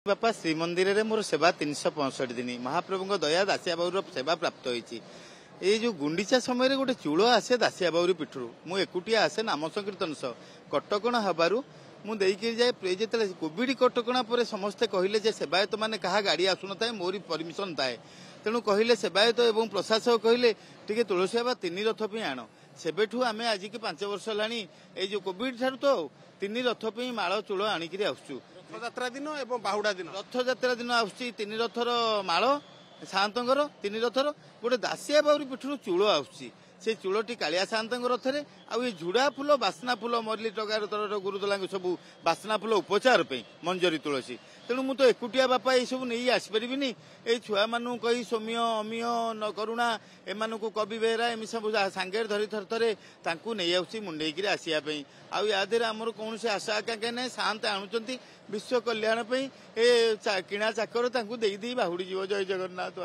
बापा श्रीमंदिर रे मोर सेवा 365 दिन महाप्रभु दया दासिया बाबूर सेवा प्राप्त होती ये जो गुंडीचा समय गोटे चूल आसे दासिया बाबूरी पीठरू मु एकुटिया आसे नाम संकीर्तन सह कटकणा हबारू मुझे जाए जो कोविड कटकणा पर समस्ते कहले जे सेवायत मैंने कहा गाड़ी आसुन था मोरी परमिशन थाए तेणु कहले सेवायत एवं प्रशासक कहले टे तुलसी बाबा 3 रथ पे आण सेबेठू आम आज की 5 वर्ष है जो कोविड ठार तो 3 रथ पे माल चूल आणिक आसचु रथयात्रा दिन एवं बाहुड़ा दिन रथयात्रा दिन आसुची 3 रथर माल सातंकर 3 रथर गोटे दासिया बाबूरी पीठर चूल आसुची से चूलटी कालिया सात रथरे आउ झुड़ा फूल बास्ना फूल मरली टगार तर गुरुदला सब बास्ना फूल उपचार पे मंजरी तुलसी तेणु मुझे एकुटिया बापा ये सब नहीं आसपारि ये छुआ मानू कही सौम्य अमीय न करुणा एम कवि बेहरा एम सब सांगे धरी थर थरे नहीं आसी मुंडेक आसापी आउ या आमर कौन से आशा आकांक्षा ना शांत आणुंट विश्व कल्याण किणा चाकर बाहुड़ी जीव जय जगन्नाथ।